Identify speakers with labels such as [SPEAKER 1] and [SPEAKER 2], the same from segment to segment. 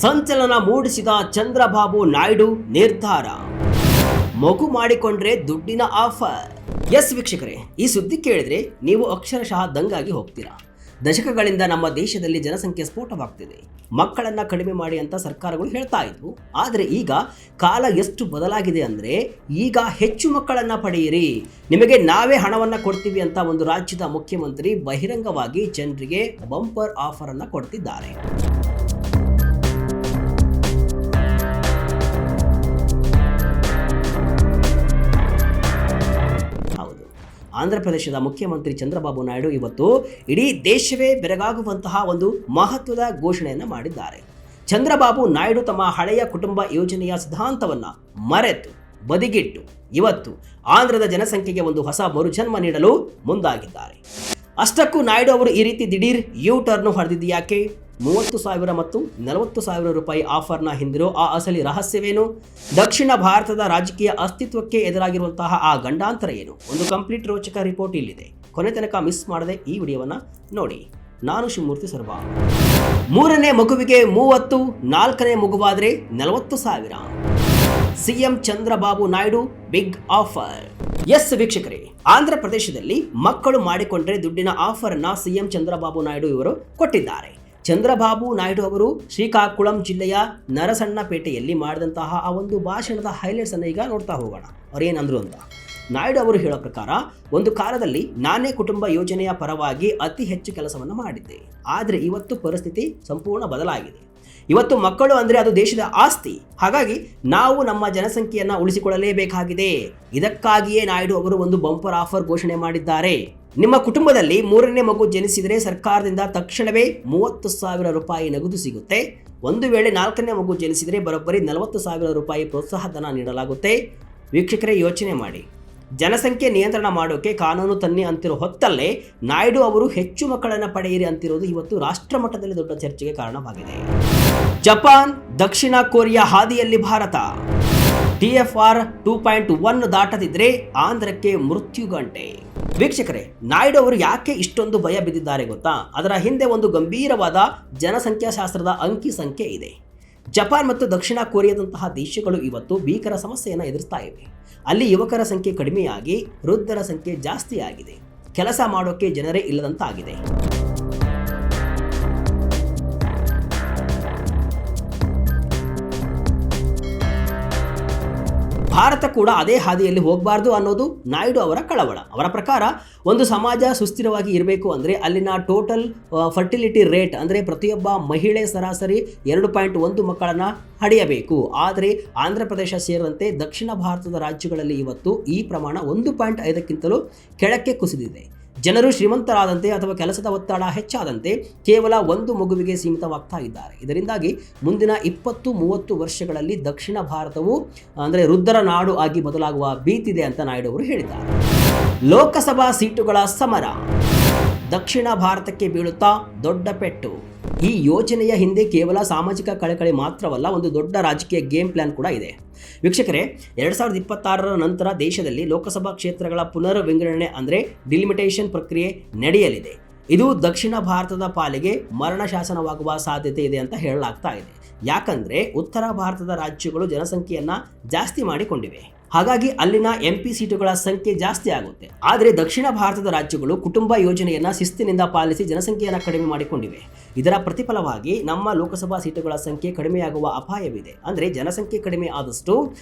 [SPEAKER 1] ಸಂಚಲನ ಮೂಡಿಸಿದ ಚಂದ್ರಬಾಬು ನಾಯ್ಡು ನಿರ್ಧಾರ. ಮಗು ಮಾಡಿಕೊಂಡ್ರೆ ದುಡ್ಡಿನ ಆಫರ್. ಎಸ್ ವೀಕ್ಷಕರೇ, ಈ ಸುದ್ದಿ ಕೇಳಿದ್ರೆ ನೀವು ಅಕ್ಷರಶಃ ದಂಗಾಗಿ ಹೋಗ್ತೀರಾ. ದಶಕಗಳಿಂದ ನಮ್ಮ ದೇಶದಲ್ಲಿ ಜನಸಂಖ್ಯೆ ಸ್ಫೋಟವಾಗ್ತಿದೆ. ಮಕ್ಕಳನ್ನ ಕಡಿಮೆ ಮಾಡಿ ಅಂತ ಸರ್ಕಾರಗಳು ಹೇಳ್ತಾ ಇದ್ವು. ಆದರೆ ಈಗ ಕಾಲ ಎಷ್ಟು ಬದಲಾಗಿದೆ ಅಂದರೆ ಈಗ ಹೆಚ್ಚು ಮಕ್ಕಳನ್ನ ಪಡೆಯಿರಿ, ನಿಮಗೆ ನಾವೇ ಹಣವನ್ನ ಕೊಡ್ತೀವಿ ಅಂತ ಒಂದು ರಾಜ್ಯದ ಮುಖ್ಯಮಂತ್ರಿ ಬಹಿರಂಗವಾಗಿ ಜನರಿಗೆ ಬಂಪರ್ ಆಫರ್ ಅನ್ನ ಕೊಡ್ತಿದ್ದಾರೆ. ಆಂಧ್ರ ಪ್ರದೇಶದ ಮುಖ್ಯಮಂತ್ರಿ ಚಂದ್ರಬಾಬು ನಾಯ್ಡು ಇವತ್ತು ಇಡೀ ದೇಶವೇ ಬೆರಗಾಗುವಂತಹ ಒಂದು ಮಹತ್ವದ ಘೋಷಣೆಯನ್ನು ಮಾಡಿದ್ದಾರೆ. ಚಂದ್ರಬಾಬು ನಾಯ್ಡು ತಮ್ಮ ಹಳೆಯ ಕುಟುಂಬ ಯೋಜನೆಯ ಸಿದ್ಧಾಂತವನ್ನು ಮರೆತು ಬದಿಗಿಟ್ಟು ಇವತ್ತು ಆಂಧ್ರದ ಜನಸಂಖ್ಯೆಗೆ ಒಂದು ಹೊಸ ಮರುಜನ್ಮ ನೀಡಲು ಮುಂದಾಗಿದ್ದಾರೆ. ಅಷ್ಟಕ್ಕೂ ನಾಯ್ಡು ಅವರು ಈ ರೀತಿ ದಿಢೀರ್ ಯೂ ಟರ್ನ್ ಹೊಡೆದಿದ್ದು ಯಾಕೆ? 30,000 ಮತ್ತು 40,000 ರೂಪಾಯಿ ಆಫರ್ನ ಹಿಂದಿರೋ ಆ ಅಸಲಿ ರಹಸ್ಯವೇನು? ದಕ್ಷಿಣ ಭಾರತದ ರಾಜಕೀಯ ಅಸ್ತಿತ್ವಕ್ಕೆ ಎದುರಾಗಿರುವಂತಹ ಆ ಗಂಡಾಂತರ ಏನು? ಒಂದು ಕಂಪ್ಲೀಟ್ ರೋಚಕ ರಿಪೋರ್ಟ್ ಇಲ್ಲಿದೆ. ಕೊನೆ ತನಕ ಮಿಸ್ ಮಾಡದೆ ಈ ವಿಡಿಯೋವನ್ನು ನೋಡಿ. ನಾನು ಶಿವಮೂರ್ತಿ ಸರ್ವಾ. 3ನೇ ಮಗುವಿಗೆ 30, 4ನೇ ಮಗುವಾದರೆ 40,000. CM Chandrababu Naidu big offer. Yes ವೀಕ್ಷಕರೇ, ಆಂಧ್ರ ಪ್ರದೇಶದಲ್ಲಿ ಮಕ್ಕಳು ಮಾಡಿಕೊಂಡ್ರೆ ದುಡ್ಡಿನ ಆಫರ್ ಅನ್ನ ಸಿಎಂ ಚಂದ್ರಬಾಬು ನಾಯ್ಡು ಇವರು ಕೊಟ್ಟಿದ್ದಾರೆ. ಚಂದ್ರಬಾಬು ನಾಯ್ಡು ಅವರು ಶ್ರೀಕಾಕುಳಂ ಜಿಲ್ಲೆಯ ನರಸಣ್ಣಪೇಟೆಯಲ್ಲಿ ಮಾಡಿದಂತಹ ಆ ಒಂದು ಭಾಷಣದ ಹೈಲೈಟ್ಸ್ ಅನ್ನು ಈಗ ನೋಡ್ತಾ ಹೋಗೋಣ. ಅವ್ರೇನಂದ್ರು ಅಂತ. ನಾಯ್ಡು ಅವರು ಹೇಳೋ ಪ್ರಕಾರ, ಒಂದು ಕಾಲದಲ್ಲಿ ನಾನೇ ಕುಟುಂಬ ಯೋಜನೆಯ ಪರವಾಗಿ ಅತಿ ಹೆಚ್ಚು ಕೆಲಸವನ್ನು ಮಾಡಿದ್ದೆ. ಆದರೆ ಇವತ್ತು ಪರಿಸ್ಥಿತಿ ಸಂಪೂರ್ಣ ಬದಲಾಗಿದೆ. ಇವತ್ತು ಮಕ್ಕಳು ಅಂದರೆ ಅದು ದೇಶದ ಆಸ್ತಿ. ಹಾಗಾಗಿ ನಾವು ನಮ್ಮ ಜನಸಂಖ್ಯೆಯನ್ನು ಉಳಿಸಿಕೊಳ್ಳಲೇಬೇಕಾಗಿದೆ. ಇದಕ್ಕಾಗಿಯೇ ನಾಯ್ಡು ಅವರು ಒಂದು ಬಂಪರ್ ಆಫರ್ ಘೋಷಣೆ ಮಾಡಿದ್ದಾರೆ. ನಿಮ್ಮ ಕುಟುಂಬದಲ್ಲಿ 3ನೇ ಮಗು ಜನಿಸಿದರೆ ಸರ್ಕಾರದಿಂದ ತಕ್ಷಣವೇ 30,000 ರೂಪಾಯಿ ನಗದು ಸಿಗುತ್ತೆ. ಒಂದು ವೇಳೆ 4ನೇ ಮಗು ಜನಿಸಿದರೆ ಬರೋಬ್ಬರಿ 40,000 ರೂಪಾಯಿ ಪ್ರೋತ್ಸಾಹ ಧನ ನೀಡಲಾಗುತ್ತೆ. ವೀಕ್ಷಕರೇ, ಯೋಚನೆ ಮಾಡಿ. ಜನಸಂಖ್ಯೆ ನಿಯಂತ್ರಣ ಮಾಡೋಕೆ ಕಾನೂನು ತನ್ನಿ ಅಂತಿರೋ ಹೊತ್ತಲ್ಲೇ ನಾಯ್ಡು ಅವರು ಹೆಚ್ಚು ಮಕ್ಕಳನ್ನು ಪಡೆಯಿರಿ ಅಂತಿರೋದು ಇವತ್ತು ರಾಷ್ಟ್ರ ಮಟ್ಟದಲ್ಲಿ ದೊಡ್ಡ ಚರ್ಚೆಗೆ ಕಾರಣವಾಗಿದೆ. ಜಪಾನ್, ದಕ್ಷಿಣ ಕೊರಿಯಾ ಹಾದಿಯಲ್ಲಿ ಭಾರತ. TFR 2.1 ದಾಟದಿದ್ರೆ ಆಂಧ್ರಕ್ಕೆ ಮೃತ್ಯುಗಂಟೆ. ವೀಕ್ಷಕರೇ, ನಾಯ್ಡು ಅವರು ಯಾಕೆ ಇಷ್ಟೊಂದು ಭಯ ಬಿದ್ದಿದ್ದಾರೆ ಗೊತ್ತಾ? ಅದರ ಹಿಂದೆ ಒಂದು ಗಂಭೀರವಾದ ಜನಸಂಖ್ಯಾಶಾಸ್ತ್ರದ ಅಂಕಿ ಸಂಖ್ಯೆ ಇದೆ. ಜಪಾನ್ ಮತ್ತು ದಕ್ಷಿಣ ಕೊರಿಯಾದಂತಹ ದೇಶಗಳು ಇವತ್ತು ಭೀಕರ ಸಮಸ್ಯೆಯನ್ನು ಎದುರಿಸ್ತಾ ಇವೆ. ಅಲ್ಲಿ ಯುವಕರ ಸಂಖ್ಯೆ ಕಡಿಮೆಯಾಗಿ ವೃದ್ಧರ ಸಂಖ್ಯೆ ಜಾಸ್ತಿಯಾಗಿದೆ. ಕೆಲಸ ಮಾಡೋಕೆ ಜನರೇ ಇಲ್ಲದಂತಾಗಿದೆ. ಭಾರತ ಕೂಡ ಅದೇ ಹಾದಿಯಲ್ಲಿ ಹೋಗಬಾರ್ದು ಅನ್ನೋದು ನಾಯ್ಡು ಅವರ ಕಳವಳ. ಅವರ ಪ್ರಕಾರ ಒಂದು ಸಮಾಜ ಸುಸ್ಥಿರವಾಗಿ ಇರಬೇಕು ಅಂದರೆ ಅಲ್ಲಿನ ಟೋಟಲ್ ಫರ್ಟಿಲಿಟಿ ರೇಟ್ ಅಂದರೆ ಪ್ರತಿಯೊಬ್ಬ ಮಹಿಳೆ ಸರಾಸರಿ 2.1 ಮಕ್ಕಳನ್ನು ಹಡೆಯಬೇಕು. ಆದರೆ ಆಂಧ್ರ ಪ್ರದೇಶ ಸೇರಿದಂತೆ ದಕ್ಷಿಣ ಭಾರತದ ರಾಜ್ಯಗಳಲ್ಲಿ ಇವತ್ತು ಈ ಪ್ರಮಾಣ 1.5ಕ್ಕಿಂತಲೂ ಕೆಳಕ್ಕೆ ಕುಸಿದಿದೆ. ಜನರು ಶ್ರೀಮಂತರಾದಂತೆ ಅಥವಾ ಕೆಲಸದ ಒತ್ತಡ ಹೆಚ್ಚಾದಂತೆ ಕೇವಲ ಒಂದು ಮಗುವಿಗೆ ಸೀಮಿತವಾಗ್ತಾ ಇದ್ದಾರೆ. ಇದರಿಂದಾಗಿ ಮುಂದಿನ 20-30 ವರ್ಷಗಳಲ್ಲಿ ದಕ್ಷಿಣ ಭಾರತವು ಅಂದರೆ ವೃದ್ಧರ ನಾಡು ಆಗಿ ಬದಲಾಗುವ ಭೀತಿದೆ ಅಂತ ನಾಯ್ಡು ಅವರು ಹೇಳಿದ್ದಾರೆ. ಲೋಕಸಭಾ ಸೀಟುಗಳ ಸಮರ. ದಕ್ಷಿಣ ಭಾರತಕ್ಕೆ ಬೀಳುತ್ತಾ ದೊಡ್ಡ ಪೆಟ್ಟು. ಈ ಯೋಜನೆಯ ಹಿಂದೆ ಕೇವಲ ಸಾಮಾಜಿಕ ಕಳಕಳಿ ಮಾತ್ರವಲ್ಲ, ಒಂದು ದೊಡ್ಡ ರಾಜಕೀಯ ಗೇಮ್ ಪ್ಲಾನ್ ಕೂಡ ಇದೆ. ವೀಕ್ಷಕರೇ, 2026ರ ನಂತರ ದೇಶದಲ್ಲಿ ಲೋಕಸಭಾ ಕ್ಷೇತ್ರಗಳ ಪುನರ್ ವಿಂಗಡಣೆ ಅಂದರೆ ಡಿಲಿಮಿಟೇಷನ್ ಪ್ರಕ್ರಿಯೆ ನಡೆಯಲಿದೆ. ಇದು ದಕ್ಷಿಣ ಭಾರತದ ಪಾಲಿಗೆ ಮರಣ ಶಾಸನವಾಗುವ ಸಾಧ್ಯತೆ ಇದೆ ಅಂತ ಹೇಳಲಾಗ್ತಾ ಇದೆ. ಯಾಕಂದರೆ ಉತ್ತರ ಭಾರತದ ರಾಜ್ಯಗಳು ಜನಸಂಖ್ಯೆಯನ್ನು ಜಾಸ್ತಿ ಮಾಡಿಕೊಂಡಿವೆ. ಹಾಗಾಗಿ ಅಲ್ಲಿನ MP ಸೀಟುಗಳ ಸಂಖ್ಯೆ ಜಾಸ್ತಿ ಆಗುತ್ತೆ. ಆದರೆ ದಕ್ಷಿಣ ಭಾರತದ ರಾಜ್ಯಗಳು ಕುಟುಂಬ ಯೋಜನೆಯನ್ನು ಶಿಸ್ತಿನಿಂದ ಪಾಲಿಸಿ ಜನಸಂಖ್ಯೆಯನ್ನು ಕಡಿಮೆ ಮಾಡಿಕೊಂಡಿವೆ. ಇದರ ಪ್ರತಿಫಲವಾಗಿ ನಮ್ಮ ಲೋಕಸಭಾ ಸೀಟುಗಳ ಸಂಖ್ಯೆ ಕಡಿಮೆಯಾಗುವ ಅಪಾಯವಿದೆ. ಅಂದರೆ ಜನಸಂಖ್ಯೆ ಕಡಿಮೆ ಆದಷ್ಟು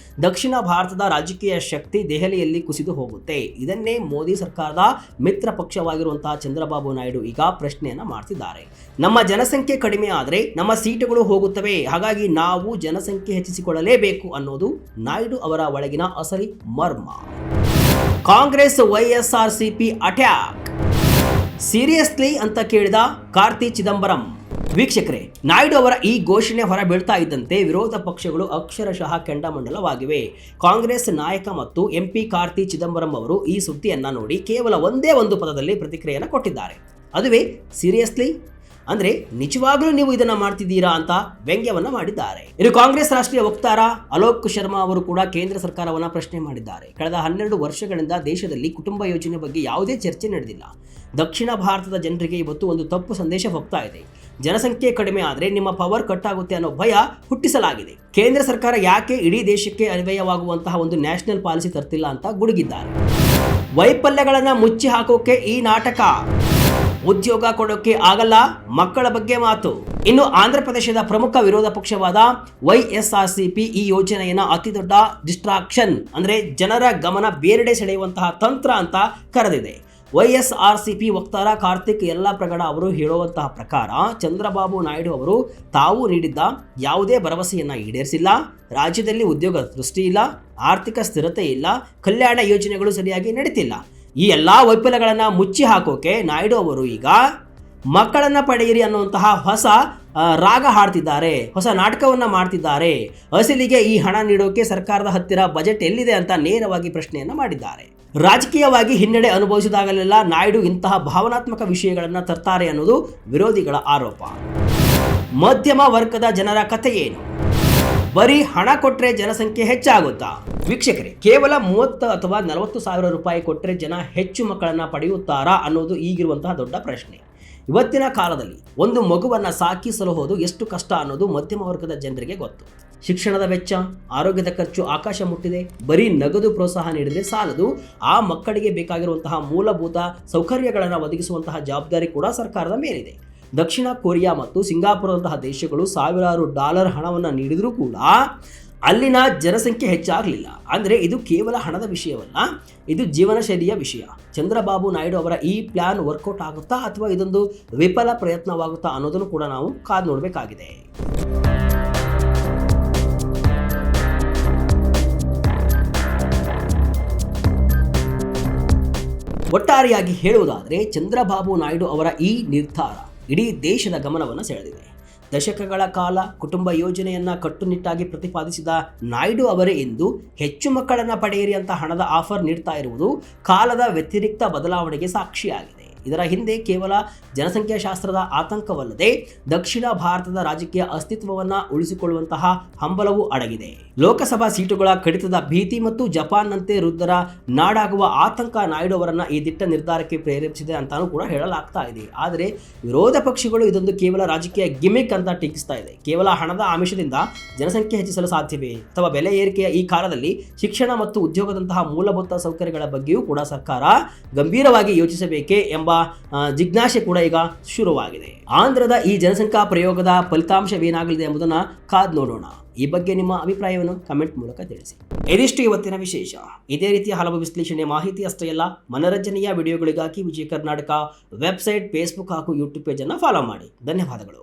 [SPEAKER 1] ದಕ್ಷಿಣ ಭಾರತದ ರಾಜಕೀಯ ಶಕ್ತಿ ದೆಹಲಿಯಲ್ಲಿ ಕುಸಿದು ಹೋಗುತ್ತೆ. ಇದನ್ನೇ ಮೋದಿ ಸರ್ಕಾರದ ಮಿತ್ರ ಪಕ್ಷವಾಗಿರುವಂತಹ ಚಂದ್ರಬಾಬು ನಾಯ್ಡು ಈಗ ಪ್ರಶ್ನೆಯನ್ನು ಮಾಡ್ತಿದ್ದಾರೆ. ನಮ್ಮ ಜನಸಂಖ್ಯೆ ಕಡಿಮೆ ಆದರೆ ನಮ್ಮ ಸೀಟುಗಳು ಹೋಗುತ್ತವೆ. ಹಾಗಾಗಿ ನಾವು ಜನಸಂಖ್ಯೆ ಹೆಚ್ಚಿಸಿಕೊಳ್ಳಲೇಬೇಕು ಅನ್ನೋದು ನಾಯ್ಡು ಅವರ ಒಳಗಿನ ಅಸಲಿ ಮರ್ಮ. Congress YSRCP attack. ಸೀರಿಯಸ್ಲಿ ಅಂತ ಕೇಳಿದ ಕಾರ್ತಿ ಚಿದಂಬರಂ. ವೀಕ್ಷಕರೇ, ನಾಯ್ಡು ಅವರ ಈ ಘೋಷಣೆ ಹೊರಬೀಳ್ತಾ ಇದ್ದಂತೆ ವಿರೋಧ ಪಕ್ಷಗಳು ಅಕ್ಷರಶಃ ಕೆಂಡಾಮಂಡಲವಾಗಿವೆ. ಕಾಂಗ್ರೆಸ್ ನಾಯಕ ಮತ್ತು MP ಕಾರ್ತಿ ಚಿದಂಬರಂ ಅವರು ಈ ಸುದ್ದಿಯನ್ನ ನೋಡಿ ಕೇವಲ ಒಂದೇ ಒಂದು ಪದದಲ್ಲಿ ಪ್ರತಿಕ್ರಿಯೆಯನ್ನು ಕೊಟ್ಟಿದ್ದಾರೆ. ಅದುವೇ ಸೀರಿಯಸ್ಲಿ. ಅಂದ್ರೆ ನಿಜವಾಗ್ಲೂ ನೀವು ಇದನ್ನ ಮಾಡ್ತಿದ್ದೀರಾ ಅಂತ ವ್ಯಂಗ್ಯವನ್ನ ಮಾಡಿದ್ದಾರೆ. ಇನ್ನು ಕಾಂಗ್ರೆಸ್ ರಾಷ್ಟ್ರೀಯ ವಕ್ತಾರ ಅಲೋಕ್ ಶರ್ಮಾ ಅವರು ಕೂಡ ಕೇಂದ್ರ ಸರ್ಕಾರವನ್ನ ಪ್ರಶ್ನೆ ಮಾಡಿದ್ದಾರೆ. ಕಳೆದ 12 ವರ್ಷಗಳಿಂದ ದೇಶದಲ್ಲಿ ಕುಟುಂಬ ಯೋಜನೆ ಬಗ್ಗೆ ಯಾವುದೇ ಚರ್ಚೆ ನಡೆದಿಲ್ಲ. ದಕ್ಷಿಣ ಭಾರತದ ಜನರಿಗೆ ಇವತ್ತು ಒಂದು ತಪ್ಪು ಸಂದೇಶ ಹೋಗ್ತಾ ಇದೆ. ಜನಸಂಖ್ಯೆ ಕಡಿಮೆ ಆದರೆ ನಿಮ್ಮ ಪವರ್ ಕಟ್ ಆಗುತ್ತೆ ಅನ್ನೋ ಭಯ ಹುಟ್ಟಿಸಲಾಗಿದೆ. ಕೇಂದ್ರ ಸರ್ಕಾರ ಯಾಕೆ ಇಡೀ ದೇಶಕ್ಕೆ ಅನ್ವಯವಾಗುವಂತಹ ಒಂದು ನ್ಯಾಷನಲ್ ಪಾಲಿಸಿ ತರ್ತಿಲ್ಲ ಅಂತ ಗುಡುಗಿದ್ದಾರೆ. ವೈಫಲ್ಯಗಳನ್ನ ಮುಚ್ಚಿ ಹಾಕೋಕೆ ಈ ನಾಟಕ, ಉದ್ಯೋಗ ಕೊಡೋಕೆ ಆಗಲ್ಲ, ಮಕ್ಕಳ ಬಗ್ಗೆ ಮಾತು. ಇನ್ನು ಆಂಧ್ರ ಪ್ರದೇಶದ ಪ್ರಮುಖ ವಿರೋಧ ಪಕ್ಷವಾದ YSRCP ಈ ಯೋಜನೆಯನ್ನ ಅತಿ ದೊಡ್ಡ ಡಿಸ್ಟ್ರಾಕ್ಷನ್ ಅಂದ್ರೆ ಜನರ ಗಮನ ಬೇರೆಡೆ ಸೆಳೆಯುವಂತಹ ತಂತ್ರ ಅಂತ ಕರೆದಿದೆ. YSRCP ವಕ್ತಾರ ಕಾರ್ತಿಕ್ ಯಲ್ಲಾಪ್ರಗಡ ಅವರು ಹೇಳುವಂತಹ ಪ್ರಕಾರ ಚಂದ್ರಬಾಬು ನಾಯ್ಡು ಅವರು ತಾವು ನೀಡಿದ್ದ ಯಾವುದೇ ಭರವಸೆಯನ್ನ ಈಡೇರಿಸಿಲ್ಲ, ರಾಜ್ಯದಲ್ಲಿ ಉದ್ಯೋಗ ಸೃಷ್ಟಿ ಇಲ್ಲ, ಆರ್ಥಿಕ ಸ್ಥಿರತೆ ಇಲ್ಲ, ಕಲ್ಯಾಣ ಯೋಜನೆಗಳು ಸರಿಯಾಗಿ ನಡೀತಿಲ್ಲ. ಈ ಎಲ್ಲಾ ವೈಫಲ್ಯಗಳನ್ನ ಮುಚ್ಚಿ ಹಾಕೋಕೆ ನಾಯ್ಡು ಅವರು ಈಗ ಮಕ್ಕಳನ್ನ ಪಡೆಯಿರಿ ಅನ್ನುವಂತಹ ಹೊಸ ರಾಗ ಹಾಡ್ತಿದ್ದಾರೆ, ಹೊಸ ನಾಟಕವನ್ನ ಮಾಡ್ತಿದ್ದಾರೆ. ಅಸಲಿಗೆ ಈ ಹಣ ನೀಡೋಕೆ ಸರ್ಕಾರದ ಹತ್ತಿರ ಬಜೆಟ್ ಎಲ್ಲಿದೆ ಅಂತ ನೇರವಾಗಿ ಪ್ರಶ್ನೆಯನ್ನ ಮಾಡಿದ್ದಾರೆ. ರಾಜಕೀಯವಾಗಿ ಹಿನ್ನಡೆ ಅನುಭವಿಸಿದಾಗಲೆಲ್ಲ ನಾಯ್ಡು ಇಂತಹ ಭಾವನಾತ್ಮಕ ವಿಷಯಗಳನ್ನು ತರ್ತಾರೆ ಅನ್ನೋದು ವಿರೋಧಿಗಳ ಆರೋಪ. ಮಧ್ಯಮ ವರ್ಗದ ಜನರ ಕಥೆ ಏನು? ಬರೀ ಹಣ ಕೊಟ್ಟರೆ ಜನಸಂಖ್ಯೆ ಹೆಚ್ಚಾಗುತ್ತಾ? ವೀಕ್ಷಕರೇ, ಕೇವಲ 30 ಅಥವಾ 40 ಸಾವಿರ ರೂಪಾಯಿ ಕೊಟ್ಟರೆ ಜನ ಹೆಚ್ಚು ಮಕ್ಕಳನ್ನ ಪಡೆಯುತ್ತಾರಾ ಅನ್ನೋದು ಈಗಿರುವಂತಹ ದೊಡ್ಡ ಪ್ರಶ್ನೆ. ಇವತ್ತಿನ ಕಾಲದಲ್ಲಿ ಒಂದು ಮಗುವನ್ನ ಸಾಕಿ ಸಲುಹೋದು ಎಷ್ಟು ಕಷ್ಟ ಅನ್ನೋದು ಮಧ್ಯಮ ವರ್ಗದ ಜನರಿಗೆ ಗೊತ್ತು. ಶಿಕ್ಷಣದ ವೆಚ್ಚ, ಆರೋಗ್ಯದ ಖರ್ಚು ಆಕಾಶ ಮುಟ್ಟಿದೆ. ಬರೀ ನಗದು ಪ್ರೋತ್ಸಾಹ ನೀಡಿದರೆ ಸಾಲದು, ಆ ಮಕ್ಕಳಿಗೆ ಬೇಕಾಗಿರುವಂತಹ ಮೂಲಭೂತ ಸೌಕರ್ಯಗಳನ್ನು ಒದಗಿಸುವಂತಹ ಜವಾಬ್ದಾರಿ ಕೂಡ ಸರ್ಕಾರದ ಮೇಲಿದೆ. ದಕ್ಷಿಣ ಕೊರಿಯಾ ಮತ್ತು ಸಿಂಗಾಪುರದಂತಹ ದೇಶಗಳು ಸಾವಿರಾರು ಡಾಲರ್ ಹಣವನ್ನು ನೀಡಿದರೂ ಕೂಡ ಅಲ್ಲಿನ ಜನಸಂಖ್ಯೆ ಹೆಚ್ಚಾಗಲಿಲ್ಲ. ಅಂದರೆ ಇದು ಕೇವಲ ಹಣದ ವಿಷಯವಲ್ಲ, ಇದು ಜೀವನ ಶೈಲಿಯ ವಿಷಯ. ಚಂದ್ರಬಾಬು ನಾಯ್ಡು ಅವರ ಈ ಪ್ಲಾನ್ ವರ್ಕೌಟ್ ಆಗುತ್ತಾ ಅಥವಾ ಇದೊಂದು ವಿಫಲ ಪ್ರಯತ್ನವಾಗುತ್ತಾ ಅನ್ನೋದನ್ನು ಕೂಡ ನಾವು ಕಾದು ನೋಡಬೇಕಾಗಿದೆ. ಒಟ್ಟಾರೆಯಾಗಿ ಹೇಳುವುದಾದರೆ ಚಂದ್ರಬಾಬು ನಾಯ್ಡು ಅವರ ಈ ನಿರ್ಧಾರ ಇಡೀ ದೇಶದ ಗಮನವನ್ನು ಸೆಳೆದಿದೆ. ದಶಕಗಳ ಕಾಲ ಕುಟುಂಬ ಯೋಜನೆಯನ್ನ ಕಟ್ಟುನಿಟ್ಟಾಗಿ ಪ್ರತಿಪಾದಿಸಿದ ನಾಯ್ಡು ಅವರೇ ಇಂದು ಹೆಚ್ಚು ಮಕ್ಕಳನ್ನ ಪಡೆಯಿರಿ ಅಂತ ಹಣದ ಆಫರ್ ನೀಡ್ತಾ ಇರುವುದು ಕಾಲದ ವ್ಯತಿರಿಕ್ತ ಬದಲಾವಣೆಗೆ ಸಾಕ್ಷಿಯಾಗಿದೆ. ಇದರ ಹಿಂದೆ ಕೇವಲ ಜನಸಂಖ್ಯಾ ಶಾಸ್ತ್ರದ ಆತಂಕವಲ್ಲದೆ ದಕ್ಷಿಣ ಭಾರತದ ರಾಜಕೀಯ ಅಸ್ತಿತ್ವವನ್ನು ಉಳಿಸಿಕೊಳ್ಳುವಂತಹ ಹಂಬಲವೂ ಅಡಗಿದೆ. ಲೋಕಸಭಾ ಸೀಟುಗಳ ಕಡಿತದ ಭೀತಿ ಮತ್ತು ಜಪಾನ್ನಂತೆ ವೃದ್ಧರ ನಾಡಾಗುವ ಆತಂಕ ನಾಯ್ಡು ಅವರನ್ನ ಈ ದಿಟ್ಟ ನಿರ್ಧಾರಕ್ಕೆ ಪ್ರೇರೇಪಿಸಿದೆ ಅಂತಾನೂ ಕೂಡ ಹೇಳಲಾಗ್ತಾ ಇದೆ. ಆದರೆ ವಿರೋಧ ಪಕ್ಷಗಳು ಇದೊಂದು ಕೇವಲ ರಾಜಕೀಯ ಗಿಮಿಕ್ ಅಂತ ಟೀಕಿಸ್ತಾ ಇದೆ. ಕೇವಲ ಹಣದ ಆಮಿಷದಿಂದ ಜನಸಂಖ್ಯೆ ಹೆಚ್ಚಿಸಲು ಸಾಧ್ಯವೇ? ಅಥವಾ ಬೆಲೆ ಏರಿಕೆಯ ಈ ಕಾಲದಲ್ಲಿ ಶಿಕ್ಷಣ ಮತ್ತು ಉದ್ಯೋಗದಂತಹ ಮೂಲಭೂತ ಸೌಕರ್ಯಗಳ ಬಗ್ಗೆಯೂ ಕೂಡ ಸರ್ಕಾರ ಗಂಭೀರವಾಗಿ ಯೋಚಿಸಬೇಕೇ ಎಂಬ ಜಿಜ್ಞಾಸೆ ಕೂಡ ಈಗ ಶುರುವಾಗಿದೆ. ಆಂಧ್ರದ ಈ ಜನಸಂಖ್ಯಾ ಪ್ರಯೋಗದ ಫಲಿತಾಂಶವೇನಾಗಲಿದೆ ಎಂಬುದನ್ನು ಕಾದು ನೋಡೋಣ. ಈ ಬಗ್ಗೆ ನಿಮ್ಮ ಅಭಿಪ್ರಾಯವನ್ನು ಕಮೆಂಟ್ ಮೂಲಕ ತಿಳಿಸಿ. ಇದಿಷ್ಟು ಇವತ್ತಿನ ವಿಶೇಷ. ಇದೇ ರೀತಿಯ ಹಲವು ವಿಶ್ಲೇಷಣೆ ಮಾಹಿತಿ ಅಷ್ಟೇ ಅಲ್ಲ, ಮನರಂಜನೆಯ ವಿಡಿಯೋಗಳಿಗಾಗಿ ವಿಜಯ ಕರ್ನಾಟಕ ವೆಬ್ಸೈಟ್, ಫೇಸ್ಬುಕ್ ಹಾಗೂ ಯೂಟ್ಯೂಬ್ ಪೇಜನ್ನು ಫಾಲೋ ಮಾಡಿ. ಧನ್ಯವಾದಗಳು.